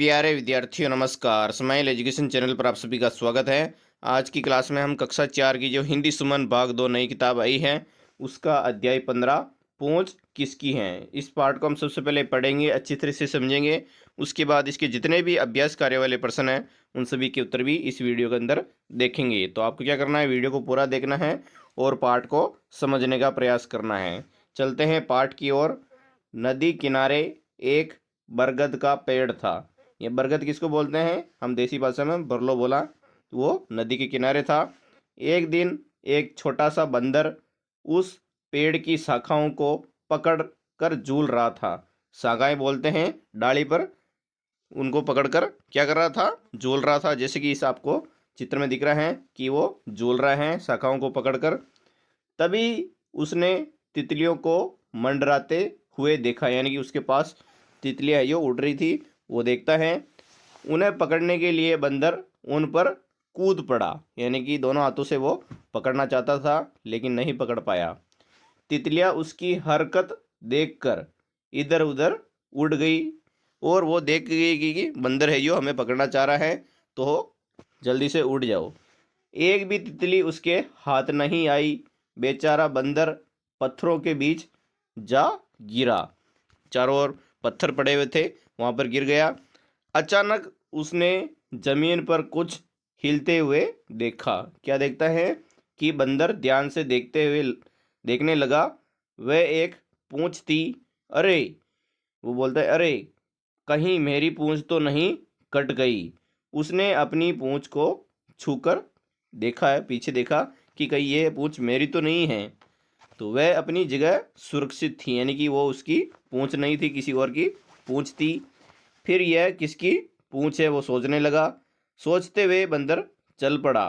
प्यारे विद्यार्थियों नमस्कार। स्माइल एजुकेशन चैनल पर आप सभी का स्वागत है। आज की क्लास में हम कक्षा 4 की जो हिंदी सुमन भाग 2 नई किताब आई है उसका अध्याय 15 पूंछ किसकी है, इस पार्ट को हम सबसे पहले पढ़ेंगे, अच्छी तरह से समझेंगे। उसके बाद इसके जितने भी अभ्यास कार्य वाले प्रश्न हैं उन सभी के उत्तर भी इस वीडियो के अंदर देखेंगे। तो आपको क्या करना है, वीडियो को पूरा देखना है और पार्ट को समझने का प्रयास करना है। चलते हैं पार्ट की ओर। नदी किनारे एक बरगद का पेड़ था। ये बरगद किसको बोलते हैं, हम देसी भाषा में बरलो बोला, तो वो नदी के किनारे था। एक दिन एक छोटा सा बंदर उस पेड़ की शाखाओं को पकड़ कर झूल रहा था। शाखाएं बोलते हैं डाली पर, उनको पकड़कर क्या कर रहा था, झूल रहा था। जैसे कि इस आपको चित्र में दिख रहा है कि वो झूल रहा है शाखाओं को पकड़कर। तभी उसने तितलियों को मंडराते हुए देखा, यानी कि उसके पास तितलियां जो उड़ रही थी वो देखता है। उन्हें पकड़ने के लिए बंदर उन पर कूद पड़ा, यानी कि दोनों हाथों से वो पकड़ना चाहता था लेकिन नहीं पकड़ पाया। तितलियां उसकी हरकत देखकर इधर उधर उड़ गई और वो देख गई कि बंदर है जो हमें पकड़ना चाह रहा है, तो जल्दी से उड़ जाओ। एक भी तितली उसके हाथ नहीं आई। बेचारा बंदर पत्थरों के बीच जा गिरा। चारों ओर पत्थर पड़े हुए थे, वहाँ पर गिर गया। अचानक उसने जमीन पर कुछ हिलते हुए देखा। क्या देखता है कि बंदर ध्यान से देखने लगा। वह एक पूंछ थी। अरे, वो बोलता है, अरे कहीं मेरी पूंछ तो नहीं कट गई। उसने अपनी पूंछ को छूकर देखा है, पीछे देखा कि कहीं ये पूंछ मेरी तो नहीं है। तो वह अपनी जगह सुरक्षित थी, यानी कि वो उसकी पूंछ नहीं थी, किसी और की पूंछ थी। फिर यह किसकी पूंछ है वो सोचने लगा। सोचते हुए बंदर चल पड़ा।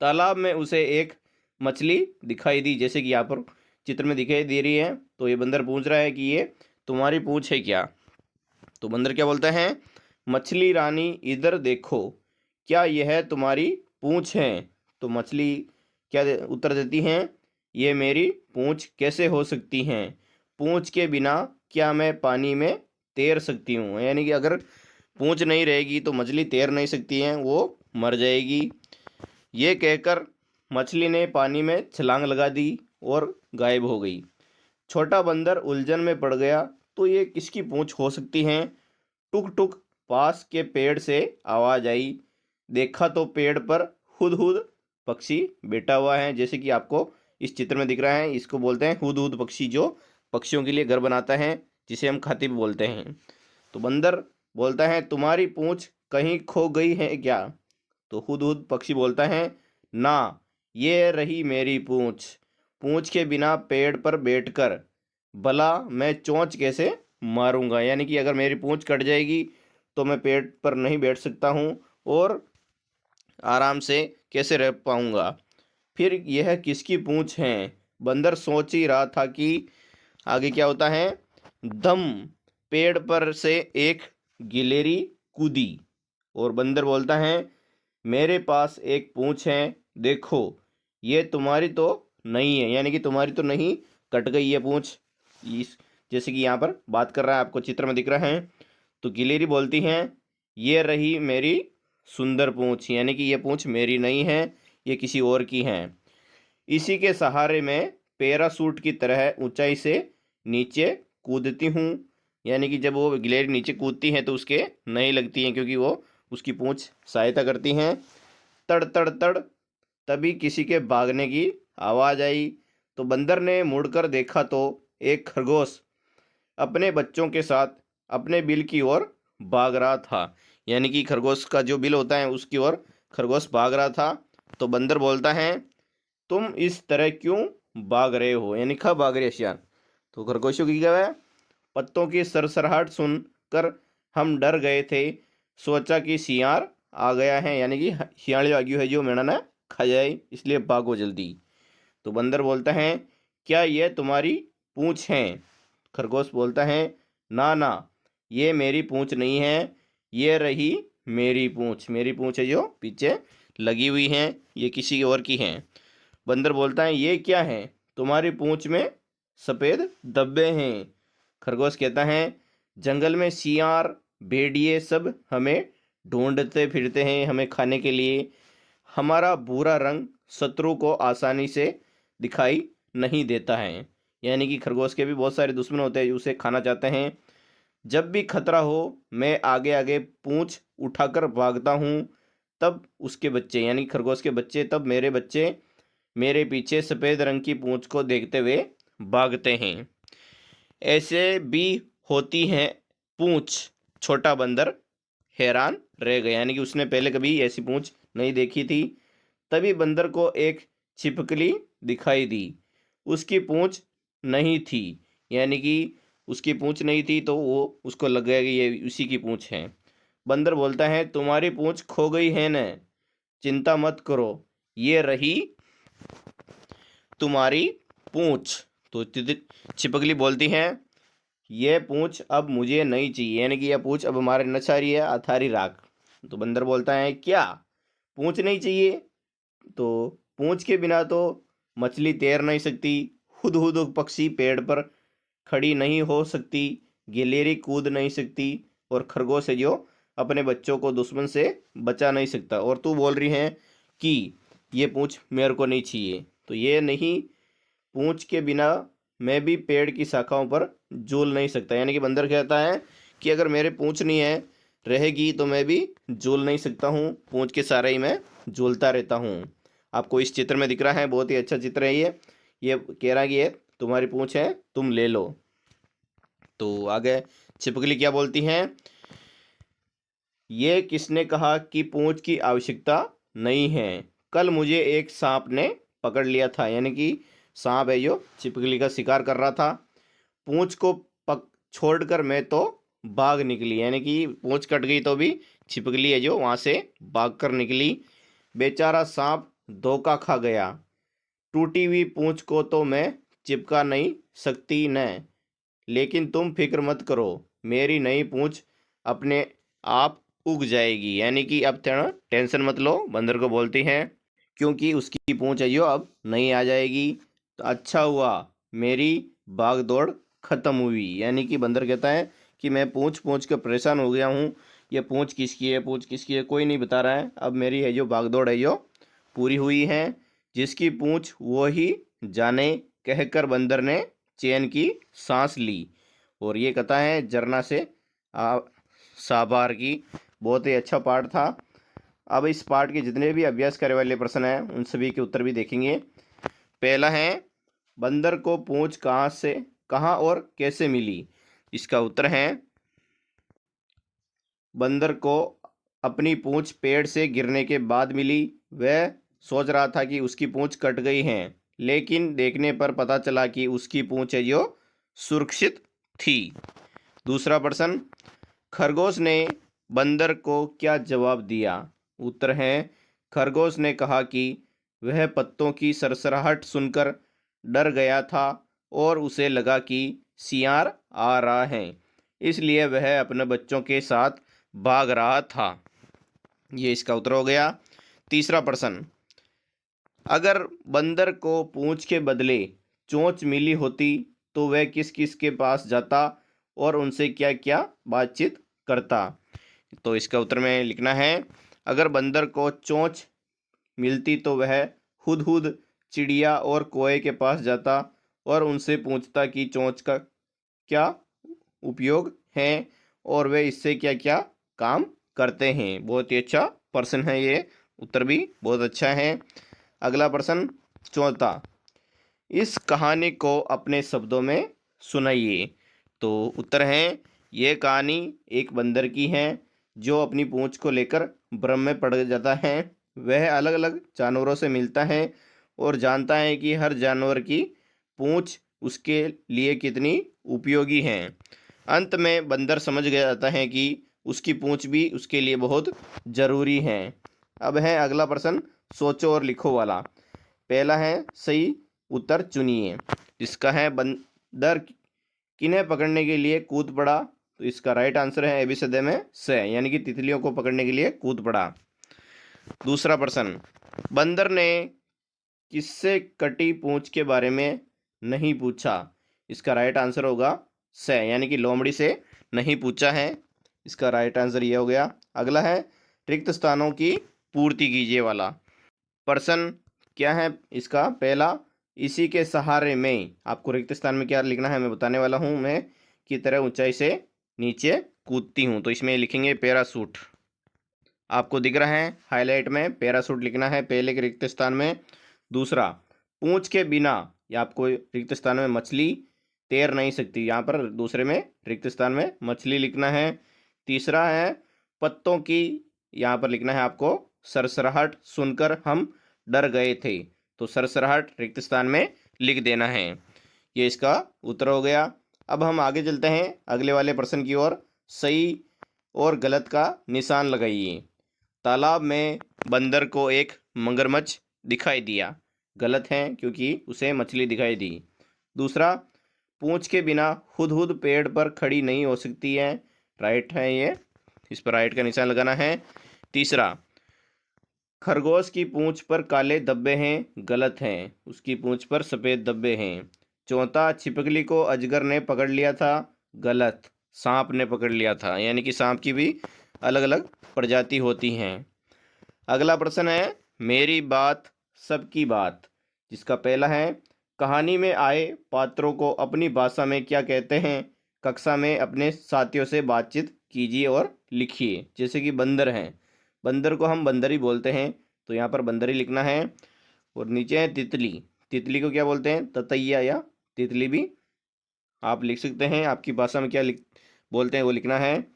तालाब में उसे एक मछली दिखाई दी, जैसे कि यहाँ पर चित्र में दिखाई दे रही है। तो ये बंदर पूछ रहा है कि ये तुम्हारी पूंछ है क्या। तो बंदर क्या बोलता है, मछली रानी इधर देखो, क्या यह तुम्हारी पूंछ है। तो मछली क्या उत्तर देती हैं, ये मेरी पूंछ कैसे हो सकती हैं। पूंछ के बिना क्या मैं पानी में तैर सकती हूँ, यानी कि अगर पूंछ नहीं रहेगी तो मछली तैर नहीं सकती है, वो मर जाएगी। ये कहकर मछली ने पानी में छलांग लगा दी और गायब हो गई। छोटा बंदर उलझन में पड़ गया, तो ये किसकी पूंछ हो सकती है। टुक टुक पास के पेड़ से आवाज आई। देखा तो पेड़ पर हुदहुद पक्षी बैठा हुआ है, जैसे कि आपको इस चित्र में दिख रहा है। इसको बोलते हैं हुदहुद पक्षी, जो पक्षियों के लिए घर बनाता है, जिसे हम खाते भी बोलते हैं। तो बंदर बोलता है, तुम्हारी पूंछ कहीं खो गई है क्या। तो हुदहुद पक्षी बोलता है, ना, ये रही मेरी पूंछ। पूंछ के बिना पेड़ पर बैठकर भला मैं चोंच कैसे मारूंगा, यानी कि अगर मेरी पूंछ कट जाएगी तो मैं पेड़ पर नहीं बैठ सकता हूँ और आराम से कैसे रह पाऊंगा। फिर यह किसकी पूंछ है। बंदर सोच ही रहा था कि आगे क्या होता है। दम पेड़ पर से एक गिलेरी कूदी और बंदर बोलता है, मेरे पास एक पूंछ है, देखो ये तुम्हारी तो नहीं है, यानी कि तुम्हारी तो नहीं, कट गई ये पूंछ। इस जैसे कि यहाँ पर बात कर रहा है, आपको चित्र में दिख रहा है। तो गिलेरी बोलती हैं, ये रही मेरी सुंदर पूंछ, यानी कि ये पूंछ मेरी नहीं है, ये किसी और की है। इसी के सहारे में पैरासूट की तरह ऊंचाई से नीचे कूदती हूँ, यानी कि जब वो गिलहरी नीचे कूदती हैं तो उसके नहीं लगती हैं, क्योंकि वो उसकी पूंछ सहायता करती हैं। तड़ तड़ तड़, तभी किसी के भागने की आवाज़ आई। तो बंदर ने मुड़कर देखा तो एक खरगोश अपने बच्चों के साथ अपने बिल की ओर भाग रहा था, यानी कि खरगोश का जो बिल होता है उसकी ओर खरगोश भाग रहा था। तो बंदर बोलता है, तुम इस तरह क्यों भाग रहे हो, यानी कहाँ भाग रहे शियान। तो खरगोशों की क्या है, पत्तों की सरसराहट सुनकर हम डर गए थे, सोचा कि शियार आ गया है, यानी कि शियाल आ गई है जो मेरा ना खा जाए, इसलिए भागो जल्दी। तो बंदर बोलता है, क्या यह तुम्हारी पूंछ है। खरगोश बोलता है, ना ना, ये मेरी पूंछ नहीं है, ये रही मेरी पूंछ। मेरी पूंछ है जो पीछे लगी हुई है, ये किसी और की है। बंदर बोलता है, ये क्या है, तुम्हारी पूंछ में सफ़ेद धब्बे हैं। खरगोश कहता है, जंगल में शियार भेड़िए सब हमें ढूंढते फिरते हैं हमें खाने के लिए। हमारा भूरा रंग शत्रु को आसानी से दिखाई नहीं देता है। यानी कि खरगोश के भी बहुत सारे दुश्मन होते हैं जो उसे खाना चाहते हैं। जब भी खतरा हो मैं आगे आगे पूंछ उठाकर भागता हूँ, तब उसके बच्चे यानी खरगोश के बच्चे, तब मेरे बच्चे मेरे पीछे सफ़ेद रंग की पूंछ को देखते हुए भागते हैं। ऐसे भी होती हैं पूंछ। छोटा बंदर हैरान रह गया, यानी कि उसने पहले कभी ऐसी पूंछ नहीं देखी थी। तभी बंदर को एक छिपकली दिखाई दी। उसकी पूंछ नहीं थी, यानी कि उसकी पूंछ नहीं थी, तो वो उसको लग गया कि ये उसी की पूंछ है। बंदर बोलता है, तुम्हारी पूंछ खो गई है न, चिंता मत करो, ये रही तुम्हारी पूंछ। तो छिपकली बोलती है, ये पूंछ अब मुझे नहीं चाहिए, यानी कि यह पूंछ अब हमारे न छा रही है अथारी राख। तो बंदर बोलता है, क्या पूंछ नहीं चाहिए? तो पूंछ के बिना तो मछली तैर नहीं सकती, हुदहुद पक्षी पेड़ पर खड़ी नहीं हो सकती, गिलहरी कूद नहीं सकती, और खरगोश है जो अपने बच्चों को दुश्मन से बचा नहीं सकता। और तू बोल रही है कि ये पूंछ मेरे को नहीं चाहिए। तो ये नहीं, पूंछ के बिना मैं भी पेड़ की शाखाओं पर झूल नहीं सकता। यानी कि बंदर कहता है कि अगर मेरे पूंछ नहीं है रहेगी तो मैं भी झूल नहीं सकता हूँ, पूंछ के सहारे ही मैं झूलता रहता हूँ। आपको इस चित्र में दिख रहा है, बहुत ही अच्छा चित्र है ये कह रहा है कि ये तुम्हारी पूंछ है, तुम ले लो। तो आगे छिपकली क्या बोलती हैं, ये किसने कहा कि पूंछ की आवश्यकता नहीं है? कल मुझे एक सांप ने पकड़ लिया था। यानी कि सांप है जो छिपकली का शिकार कर रहा था। पूंछ को पक छोड़कर मैं तो भाग निकली, यानी कि पूंछ कट गई तो भी छिपकली है जो वहाँ से भाग कर निकली। बेचारा सांप धोखा खा गया, टूटी हुई पूंछ को तो मैं चिपका नहीं सकती न, लेकिन तुम फिक्र मत करो, मेरी नई पूंछ अपने आप उग जाएगी। यानी कि अब टेंशन मत लो, बंदर को बोलती हैं, क्योंकि उसकी पूंछ है जो अब नहीं आ जाएगी। तो अच्छा हुआ मेरी भाग दौड़ खत्म हुई। यानी कि बंदर कहता है कि मैं पूंछ पूंछ कर परेशान हो गया हूँ, ये पूंछ किसकी है, पूंछ किसकी है, कोई नहीं बता रहा है। अब मेरी है जो भाग दौड़ है जो पूरी हुई है, जिसकी पूंछ वो ही जाने, कहकर बंदर ने चैन की सांस ली। और ये कथा है झरना से साभार की। बहुत ही अच्छा पाठ था। अब इस पाठ के जितने भी अभ्यास करने वाले प्रश्न हैं उन सभी के उत्तर भी देखेंगे। पहला है, बंदर को पूंछ कहाँ और कैसे मिली? इसका उत्तर है, बंदर को अपनी पूंछ पेड़ से गिरने के बाद मिली। वह सोच रहा था कि उसकी पूंछ कट गई है, लेकिन देखने पर पता चला कि उसकी पूंछ है जो सुरक्षित थी। दूसरा प्रश्न, खरगोश ने बंदर को क्या जवाब दिया? उत्तर है, खरगोश ने कहा कि वह पत्तों की सरसराहट सुनकर डर गया था और उसे लगा कि सियार आ रहा है, इसलिए वह अपने बच्चों के साथ भाग रहा था। ये इसका उत्तर हो गया। तीसरा प्रश्न, अगर बंदर को पूंछ के बदले चोंच मिली होती तो वह किस किस के पास जाता और उनसे क्या क्या बातचीत करता? तो इसका उत्तर में लिखना है, अगर बंदर को चोंच मिलती तो वह हुदहुद, चिड़िया और कोए के पास जाता और उनसे पूछता कि चोंच का क्या उपयोग है और वे इससे क्या क्या काम करते हैं। बहुत ही अच्छा प्रश्न है ये, उत्तर भी बहुत अच्छा है। अगला प्रश्न चौथा, इस कहानी को अपने शब्दों में सुनाइए। तो उत्तर है, ये कहानी एक बंदर की है जो अपनी पूंछ को लेकर भ्रम में पड़ जाता है। वह अलग अलग जानवरों से मिलता है और जानता है कि हर जानवर की पूंछ उसके लिए कितनी उपयोगी है। अंत में बंदर समझ गया जाता है कि उसकी पूंछ भी उसके लिए बहुत ज़रूरी है। अब है अगला प्रश्न सोचो और लिखो वाला। पहला है, सही उत्तर चुनिए। इसका है, बंदर किन्हें पकड़ने के लिए कूद पड़ा? तो इसका राइट आंसर है ए बी सदे में से, यानी कि तितलियों को पकड़ने के लिए कूद पड़ा। दूसरा प्रश्न, बंदर ने किससे कटी पूंछ के बारे में नहीं पूछा? इसका राइट आंसर होगा से, यानी कि लोमड़ी से नहीं पूछा है। इसका राइट आंसर ये हो गया। अगला है रिक्त स्थानों की पूर्ति कीजिए वाला। प्रश्न क्या है इसका? पहला, इसी के सहारे में, आपको रिक्त स्थान में क्या लिखना है मैं बताने वाला हूँ। मैं की तरह ऊंचाई से नीचे कूदती हूँ, तो इसमें लिखेंगे पैराशूट। आपको दिख रहा है हाईलाइट में, पैराशूट लिखना है पहले के रिक्त स्थान में। दूसरा, पूंछ के बिना, या आपको रिक्त स्थान में मछली तैर नहीं सकती, यहाँ पर दूसरे में रिक्त स्थान में मछली लिखना है। तीसरा है पत्तों की, यहाँ पर लिखना है आपको सरसराहट सुनकर हम डर गए थे, तो सरसराहट रिक्त स्थान में लिख देना है। ये इसका उत्तर हो गया। अब हम आगे चलते हैं अगले वाले प्रश्न की ओर। सही और गलत का निशान लगाइए। तालाब में बंदर को एक मगरमच्छ दिखाई दिया, गलत है क्योंकि उसे मछली दिखाई दी। दूसरा, पूंछ के बिना हुदहुद पेड़ पर खड़ी नहीं हो सकती है, राइट है ये, इस पर राइट का निशान लगाना है। तीसरा, खरगोश की पूंछ पर काले धब्बे हैं, गलत हैं, उसकी पूंछ पर सफ़ेद धब्बे हैं। चौथा, छिपकली को अजगर ने पकड़ लिया था, गलत, सांप ने पकड़ लिया था, यानी कि सांप की भी अलग अलग प्रजाति होती हैं। अगला प्रश्न है मेरी बात सबकी बात, जिसका पहला है कहानी में आए पात्रों को अपनी भाषा में क्या कहते हैं? कक्षा में अपने साथियों से बातचीत कीजिए और लिखिए। जैसे कि बंदर हैं, बंदर को हम बंदर ही बोलते हैं, तो यहाँ पर बंदर ही लिखना है। और नीचे है तितली, तितली को क्या बोलते हैं? ततैया या तितली भी आप लिख सकते हैं, आपकी भाषा में क्या बोलते हैं वो लिखना है।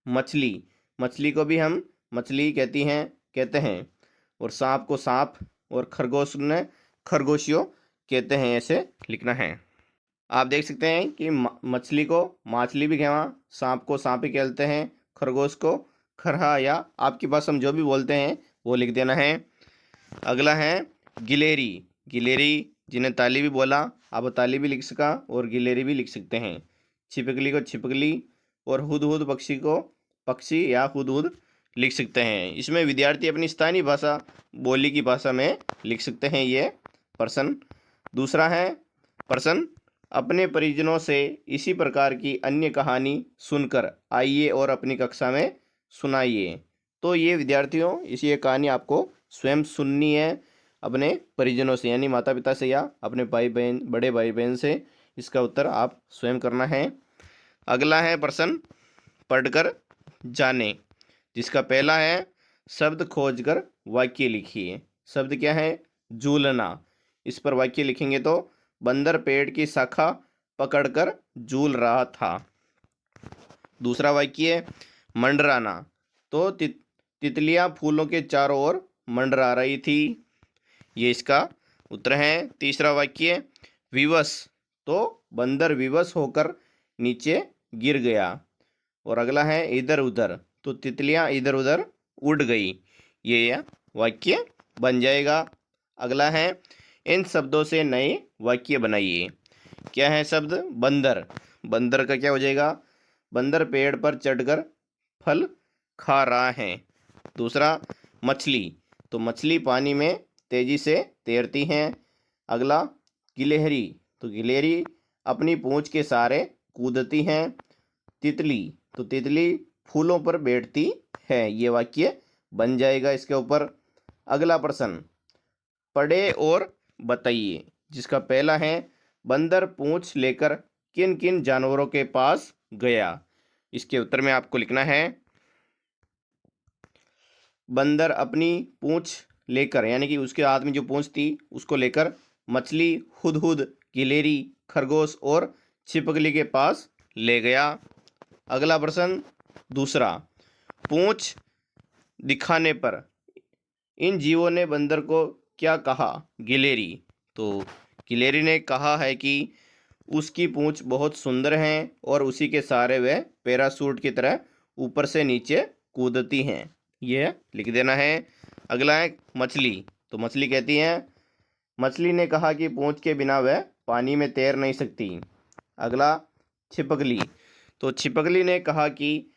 मछली, मछली को भी हम मछली कहते हैं। और सांप को सांप, और खरगोश ने खरगोशियों कहते हैं, ऐसे लिखना है। आप देख सकते हैं कि मछली को माछली भी कहवा, सांप को सांप ही कहते हैं, खरगोश को खरहा, या आपकी भाषा में जो भी बोलते हैं वो लिख देना है। अगला है गिलेरी, गिलेरी जिन्हें ताली भी बोला, आप ताली भी लिख सका और गिलेरी भी लिख सकते हैं। छिपकली को छिपकली, और हुदहुद पक्षी को पक्षी या हुदहुद लिख सकते हैं। इसमें विद्यार्थी अपनी स्थानीय भाषा बोली की भाषा में लिख सकते हैं ये प्रश्न। दूसरा है प्रश्न अपने परिजनों से इसी प्रकार की अन्य कहानी सुनकर आइए और अपनी कक्षा में सुनाइए। तो ये विद्यार्थियों ये कहानी आपको स्वयं सुननी है अपने परिजनों से, यानी माता पिता से या अपने भाई बहन, बड़े भाई बहन से। इसका उत्तर आप स्वयं करना है। अगला है प्रश्न पढ़कर जाने, जिसका पहला है शब्द खोजकर वाक्य लिखिए। शब्द क्या है? झूलना। इस पर वाक्य लिखेंगे तो बंदर पेड़ की शाखा पकड़कर झूल रहा था। दूसरा वाक्य मंडराना, तो तितलियां फूलों के चारों ओर मंडरा रही थी, ये इसका उत्तर है। तीसरा वाक्य विवश, तो बंदर विवश होकर नीचे गिर गया। और अगला है इधर उधर, तो तितलियां इधर उधर उड़ गई, ये वाक्य बन जाएगा। अगला है इन शब्दों से नए वाक्य बनाइए। क्या है शब्द? बंदर, बंदर का क्या हो जाएगा? बंदर पेड़ पर चढ़कर फल खा रहा है। दूसरा मछली, तो मछली पानी में तेजी से तैरती हैं। अगला गिलहरी, तो गिलहरी अपनी पूंछ के सहारे कूदती हैं। तितली, तो तितली फूलों पर बैठती है, ये वाक्य बन जाएगा इसके ऊपर। अगला प्रश्न पढ़े और बताइए, जिसका पहला है बंदर पूंछ लेकर किन किन जानवरों के पास गया। इसके उत्तर में आपको लिखना है बंदर अपनी पूंछ लेकर, यानी कि उसके हाथ में जो पूंछ थी उसको लेकर मछली, हुदहुद, गिलहरी, खरगोश और छिपकली के पास ले गया। अगला प्रश्न दूसरा पूंछ दिखाने पर इन जीवों ने बंदर को क्या कहा? गिलहरी, तो गिलहरी ने कहा है कि उसकी पूंछ बहुत सुंदर हैं और उसी के सहारे वह पैराशूट की तरह ऊपर से नीचे कूदती हैं, यह लिख देना है। अगला है मछली, तो मछली कहती है मछली ने कहा कि पूंछ के बिना वह पानी में तैर नहीं सकती। अगला छिपकली, तो छिपकली ने कहा कि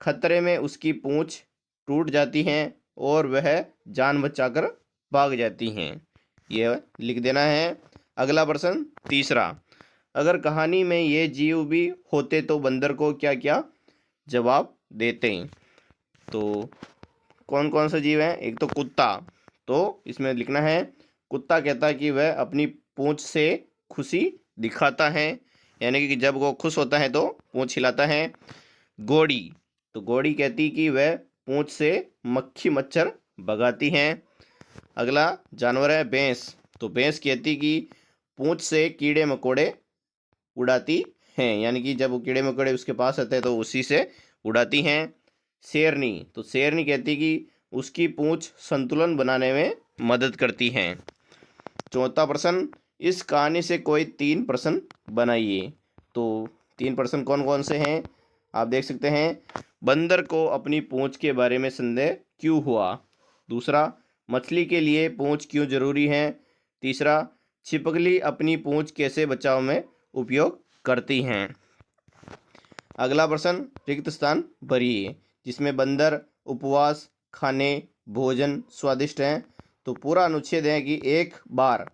खतरे में उसकी पूंछ टूट जाती हैं और वह जान बचाकर भाग जाती हैं, यह लिख देना है। अगला प्रश्न तीसरा अगर कहानी में ये जीव भी होते तो बंदर को क्या क्या जवाब देते हैं। तो कौन कौन सा जीव है? एक तो कुत्ता, तो इसमें लिखना है कुत्ता कहता है कि वह अपनी पूंछ से खुशी दिखाता है, यानी कि जब वो खुश होता है तो पूंछ हिलाता है। घोड़ी, तो घोड़ी कहती कि वह पूंछ से मक्खी मच्छर भगाती है। अगला जानवर है भैंस, तो भैंस कहती कि पूंछ से कीड़े मकोड़े उड़ाती हैं, यानी कि जब वो कीड़े मकोड़े उसके पास आते हैं तो उसी से उड़ाती हैं। शेरनी, तो शेरनी कहती कि उसकी पूंछ संतुलन बनाने में मदद करती हैं। चौथा प्रश्न, इस कहानी से कोई 3 प्रश्न बनाइए। तो 3 प्रश्न कौन कौन से हैं आप देख सकते हैं। बंदर को अपनी पूंछ के बारे में संदेह क्यों हुआ? दूसरा, मछली के लिए पूंछ क्यों जरूरी है? तीसरा, छिपकली अपनी पूंछ कैसे बचाव में उपयोग करती हैं? अगला प्रश्न, रिक्त स्थान भरिए, जिसमें बंदर, उपवास, खाने, भोजन स्वादिष्ट हैं। तो पूरा अनुच्छेद है कि एक बार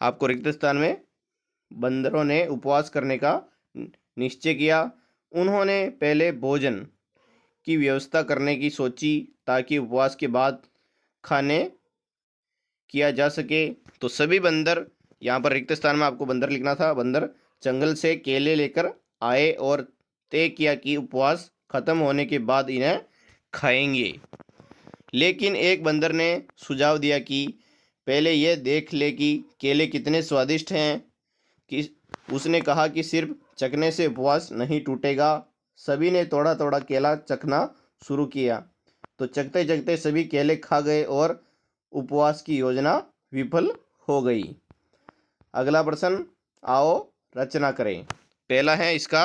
आपको रिक्त स्थान में बंदरों ने उपवास करने का निश्चय किया। उन्होंने पहले भोजन की व्यवस्था करने की सोची ताकि उपवास के बाद खाने किया जा सके। तो सभी बंदर, यहाँ पर रिक्त स्थान में आपको बंदर लिखना था, बंदर जंगल से केले लेकर आए और तय किया कि उपवास खत्म होने के बाद इन्हें खाएंगे। लेकिन एक बंदर ने सुझाव दिया कि पहले यह देख ले कि केले कितने स्वादिष्ट हैं। कि उसने कहा कि सिर्फ चखने से उपवास नहीं टूटेगा। सभी ने थोड़ा थोड़ा केला चखना शुरू किया, तो चखते चखते सभी केले खा गए और उपवास की योजना विफल हो गई। अगला प्रश्न, आओ रचना करें। पहला है इसका,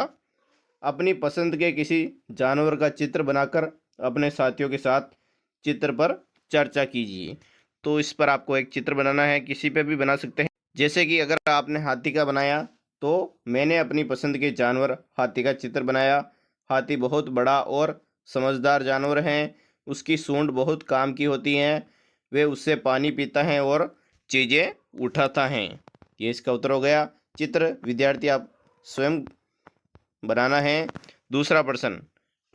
अपनी पसंद के किसी जानवर का चित्र बनाकर अपने साथियों के साथ चित्र पर चर्चा कीजिए। तो इस पर आपको एक चित्र बनाना है, किसी पे भी बना सकते हैं। जैसे कि अगर आपने हाथी का बनाया तो मैंने अपनी पसंद के जानवर हाथी का चित्र बनाया। हाथी बहुत बड़ा और समझदार जानवर है। उसकी सूंड बहुत काम की होती हैं। वे उससे पानी पीता है और चीज़ें उठाता है। ये इसका उत्तर हो गया। चित्र विद्यार्थी आप स्वयं बनाना है। दूसरा प्रश्न,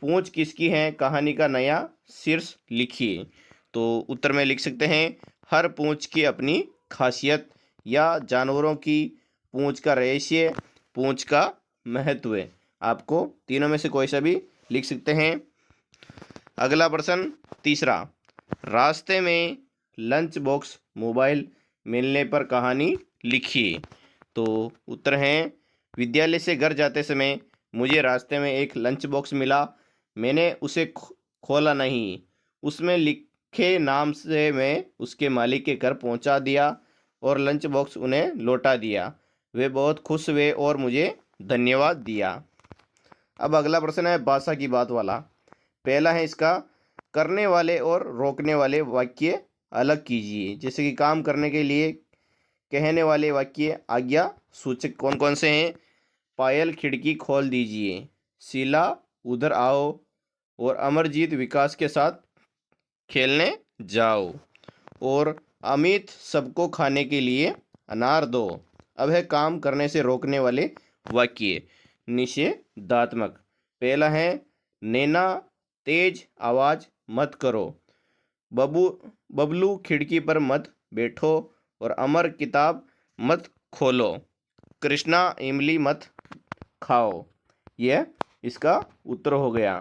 पूंछ किसकी है? कहानी का नया शीर्ष लिखिए। तो उत्तर में लिख सकते हैं, हर पूंछ की अपनी खासियत, या जानवरों की पूंछ का रहस्य, पूंछ का महत्व। आपको तीनों में से कोई सा भी लिख सकते हैं। अगला प्रश्न, तीसरा, रास्ते में लंच बॉक्स मोबाइल मिलने पर कहानी लिखिए। तो उत्तर हैं, विद्यालय से घर जाते समय मुझे रास्ते में एक लंच बॉक्स मिला। मैंने उसे खोला नहीं। उसमें लिखे नाम से मैं उसके मालिक के घर पहुंचा दिया और लंच बॉक्स उन्हें लौटा दिया। वे बहुत खुश हुए और मुझे धन्यवाद दिया। अब अगला प्रश्न है भाषा की बात वाला। पहला है इसका, करने वाले और रोकने वाले वाक्य अलग कीजिए। जैसे कि काम करने के लिए कहने वाले वाक्य आज्ञा सूचक कौन कौन से हैं? पायल खिड़की खोल दीजिए, शीला उधर आओ, और अमरजीत विकास के साथ खेलने जाओ, और अमित सबको खाने के लिए अनार दो। अब है काम करने से रोकने वाले वाक्य निषेधात्मक। पहला है, नैना तेज आवाज़ मत करो, बबलू खिड़की पर मत बैठो, और अमर किताब मत खोलो, कृष्णा इमली मत खाओ। यह इसका उत्तर हो गया।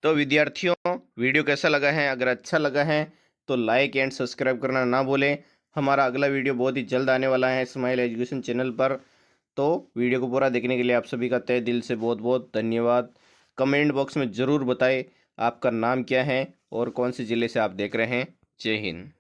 तो विद्यार्थियों, वीडियो कैसा लगा है? अगर अच्छा लगा है तो लाइक एंड सब्सक्राइब करना ना भूलें। हमारा अगला वीडियो बहुत ही जल्द आने वाला है स्माइल एजुकेशन चैनल पर। तो वीडियो को पूरा देखने के लिए आप सभी का तहे दिल से बहुत बहुत धन्यवाद। कमेंट बॉक्स में ज़रूर बताएं आपका नाम क्या है और कौन से ज़िले से आप देख रहे हैं। जय हिंद।